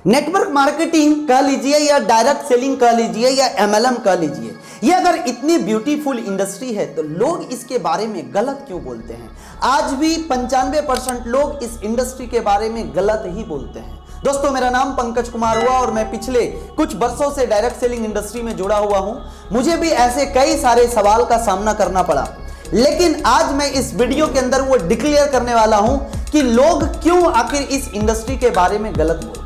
Network marketing कह लीजिए या डायरेक्ट सेलिंग कह लीजिए या एमएलएम कह लीजिए, ये अगर इतनी ब्यूटीफुल इंडस्ट्री है तो लोग इसके बारे में गलत क्यों बोलते हैं? आज भी 95% लोग इस इंडस्ट्री के बारे में गलत ही बोलते हैं। दोस्तों, मेरा नाम पंकज कुमार हुआ और मैं पिछले कुछ वर्षों से डायरेक्ट सेलिंग इंडस्ट्री में जुड़ा हुआ हूं। मुझे भी ऐसे कई सारे सवाल का सामना करना पड़ा, लेकिन आज मैं इस वीडियो के अंदर वो डिक्लेयर करने वाला हूं कि लोग क्यों आखिर इस इंडस्ट्री के बारे में गलत बोलते हैं।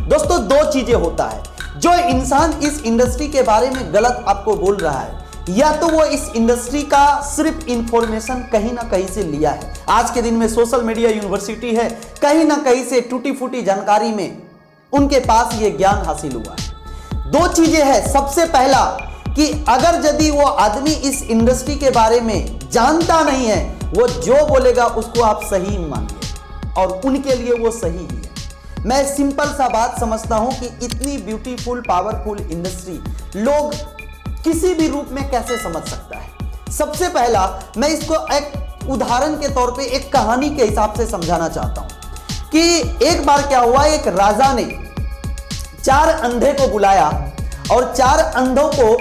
दोस्तों, दो चीजें होता है। जो इंसान इस इंडस्ट्री के बारे में गलत आपको बोल रहा है, या तो वो इस इंडस्ट्री का सिर्फ इंफॉर्मेशन कहीं ना कहीं से लिया है। आज के दिन में सोशल मीडिया यूनिवर्सिटी है, कहीं ना कहीं से टूटी फूटी जानकारी में उनके पास ये ज्ञान हासिल हुआ है। दो चीजें हैं। सबसे पहला कि अगर यदि वो आदमी इस इंडस्ट्री के बारे में जानता नहीं है, वो जो बोलेगा उसको आप सही मानिए और उनके लिए वो सही ही है। मैं सिंपल सा बात समझता हूं कि इतनी ब्यूटीफुल पावरफुल इंडस्ट्री लोग किसी भी रूप में कैसे समझ सकता है। सबसे पहला मैं इसको एक उदाहरण के तौर पे एक कहानी के हिसाब से समझाना चाहता हूं कि एक बार क्या हुआ, एक राजा ने 4 अंधे को बुलाया और 4 अंधों को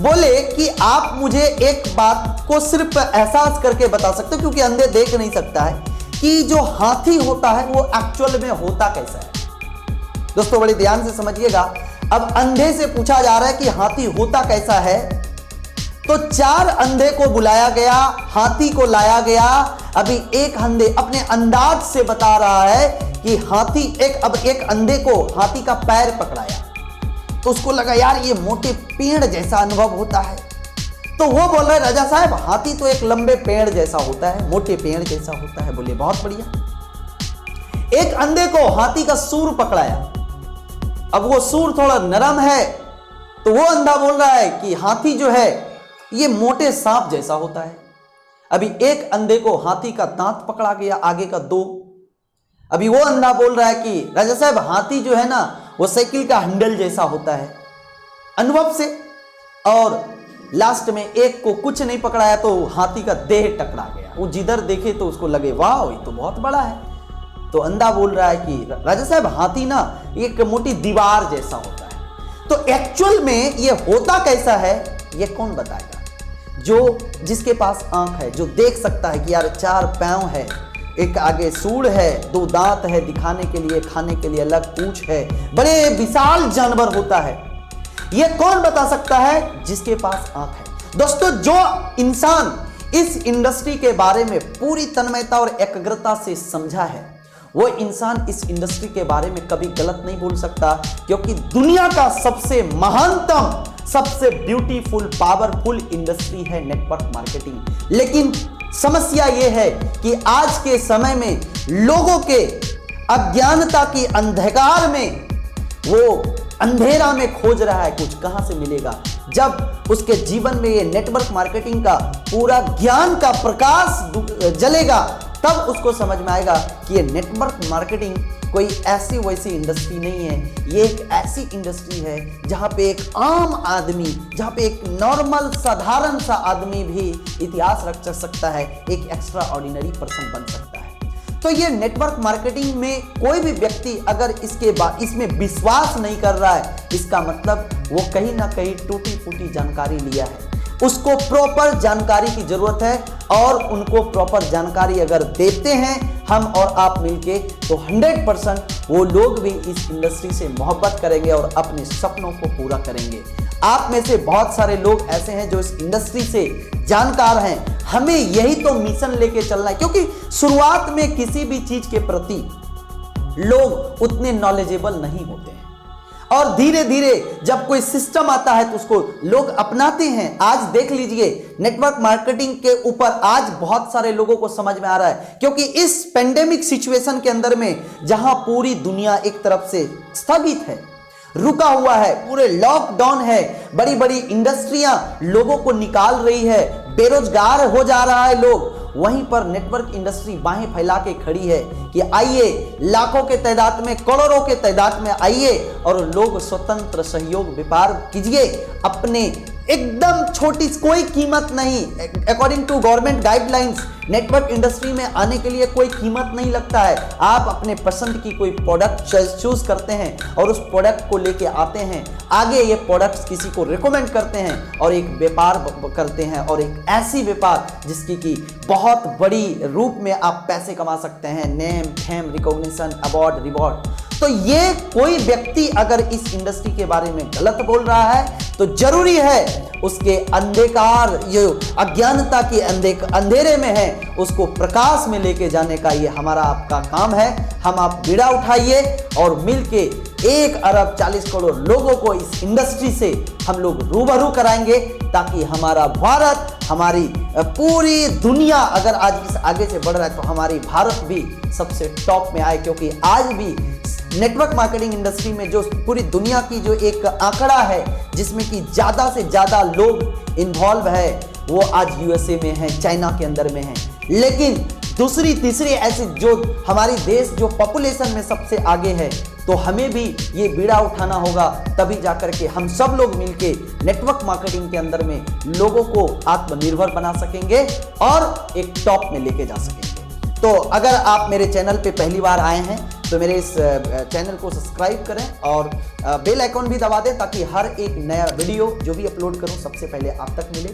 बोले कि आप मुझे एक बात को सिर्फ एहसास करके बता सकते हो, क्योंकि अंधे देख नहीं सकता है, कि जो हाथी होता है वो एक्चुअल में होता कैसा है। दोस्तों, बड़े ध्यान से समझिएगा। अब अंधे से पूछा जा रहा है कि हाथी होता कैसा है, तो 4 अंधे को बुलाया गया, हाथी को लाया गया। अभी एक अंधे अपने अंदाज से बता रहा है कि हाथी एक अंधे को हाथी का पैर पकड़ाया तो उसको लगा यार ये मोटे पेड़ जैसा अनुभव होता है। तो वो बोल रहे राजा साहब, हाथी तो एक लंबे पेड़ जैसा होता है, मोटे पेड़ जैसा होता है। बोले बहुत बढ़िया। एक अंधे को हाथी का सूर पकड़ाया। अब वो सूर थोड़ा नरम है, तो वो अंधा बोल रहा है कि हाथी जो है ये मोटे सांप जैसा होता है। अभी एक अंधे को हाथी का दांत पकड़ा गया, आगे का 2। अभी वो अंधा बोल रहा है कि राजा साहब, हाथी जो है ना वो साइकिल का हैंडल जैसा होता है अनुभव से। और लास्ट में एक को कुछ नहीं पकड़ाया तो हाथी का देह टकरा गया। वो जिधर देखे तो उसको लगे वाह ये तो बहुत बड़ा है। तो अंधा बोल रहा है कि राजा साहब, हाथी ना एक मोटी दीवार जैसा होता है। तो एक्चुअल में ये होता कैसा है ये कौन बताएगा? जो जिसके पास आंख है, जो देख सकता है कि यार 4 पैर है, एक आगे सूंड है, 2 दांत है दिखाने के लिए, खाने के लिए अलग पूंछ है, बड़े विशाल जानवर होता है। ये कौन बता सकता है? जिसके पास आंख है। दोस्तों, जो इंसान इस इंडस्ट्री के बारे में पूरी तन्मयता और एकाग्रता से समझा है, वो इंसान इस इंडस्ट्री के बारे में कभी गलत नहीं बोल सकता, क्योंकि दुनिया का सबसे महानतम, सबसे ब्यूटीफुल पावरफुल इंडस्ट्री है नेटवर्क मार्केटिंग। लेकिन समस्या यह है कि आज के समय में लोगों के अज्ञानता की अंधकार में वो अंधेरा में खोज रहा है कुछ कहां से मिलेगा। जब उसके जीवन में ये नेटवर्क मार्केटिंग का पूरा ज्ञान का प्रकाश जलेगा, तब उसको समझ में आएगा कि ये नेटवर्क मार्केटिंग कोई ऐसी वैसी इंडस्ट्री नहीं है। ये एक ऐसी इंडस्ट्री है जहां पे एक आम आदमी, जहां पे एक नॉर्मल साधारण सा आदमी भी इतिहास रच सकता है, एक एक्स्ट्रा ऑर्डिनरी पर्सन बन सकता है। तो ये नेटवर्क मार्केटिंग में कोई भी व्यक्ति अगर इसमें विश्वास नहीं कर रहा है, इसका मतलब वो कहीं ना कहीं टूटी फूटी जानकारी लिया है। उसको प्रॉपर जानकारी की जरूरत है, और उनको प्रॉपर जानकारी अगर देते हैं हम और आप मिलके, तो 100% वो लोग भी इस इंडस्ट्री से मोहब्बत करेंगे और अपने सपनों को पूरा करेंगे। आप में से बहुत सारे लोग ऐसे हैं जो इस इंडस्ट्री से जानकार हैं। हमें यही तो मिशन लेके चलना है, क्योंकि शुरुआत में किसी भी चीज के प्रति लोग उतने नॉलेजेबल नहीं होते हैं, और धीरे धीरे जब कोई सिस्टम आता है तो उसको लोग अपनाते हैं। आज देख लीजिए, नेटवर्क मार्केटिंग के ऊपर आज बहुत सारे लोगों को समझ में आ रहा है, क्योंकि इस पेंडेमिक सिचुएशन के अंदर में जहां पूरी दुनिया एक तरफ से स्थगित है, रुका हुआ है, पूरे लॉकडाउन है, बड़ी बड़ी इंडस्ट्रियां लोगों को निकाल रही है, बेरोजगार हो जा रहा है लोग, वहीं पर नेटवर्क इंडस्ट्री बाहें फैला के खड़ी है कि आइए, लाखों के तादाद में, करोड़ों के तादाद में आइए और लोग स्वतंत्र सहयोग व्यापार कीजिए, अपने एकदम छोटी, कोई कीमत नहीं। According to government guidelines network industry में आने के लिए कोई कीमत नहीं लगता है। आप अपने पसंद की कोई प्रोडक्ट चूज करते हैं और उस प्रोडक्ट को लेके आते हैं, आगे ये प्रोडक्ट्स किसी को रिकमेंड करते हैं और एक व्यापार करते हैं, और एक ऐसी व्यापार जिसकी कि बहुत बड़ी रूप में आप पैसे कमा सकते हैं, name fame recognition award reward. तो ये कोई व्यक्ति अगर इस इंडस्ट्री के बारे में गलत बोल रहा है तो जरूरी है उसके अंधकार, ये अज्ञानता के अंधेरे में है, उसको प्रकाश में लेके जाने का ये हमारा आपका काम है। हम आप बीड़ा उठाइए और मिलके 1 अरब 40 करोड़ लोगों को इस इंडस्ट्री से हम लोग रूबरू कराएंगे, ताकि हमारा भारत, हमारी पूरी दुनिया अगर आज इस आगे से बढ़ रहा है तो हमारी भारत भी सबसे टॉप में आए। क्योंकि आज भी नेटवर्क मार्केटिंग इंडस्ट्री में जो पूरी दुनिया की जो एक आंकड़ा है जिसमें कि ज़्यादा से ज़्यादा लोग इन्वॉल्व है, वो आज यूएसए में है, चाइना के अंदर में है। लेकिन दूसरी तीसरी ऐसी जो हमारी देश जो पॉपुलेशन में सबसे आगे है, तो हमें भी ये बीड़ा उठाना होगा, तभी जाकर के हम सब लोग मिलके नेटवर्क मार्केटिंग के अंदर में लोगों को आत्मनिर्भर बना सकेंगे और एक टॉप में लेके जा सकेंगे। तो अगर आप मेरे चैनल पे पहली बार आए हैं तो मेरे इस चैनल को सब्सक्राइब करें और बेल आइकॉन भी दबा दें, ताकि हर एक नया वीडियो जो भी अपलोड करूं सबसे पहले आप तक मिले।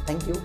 Thank you.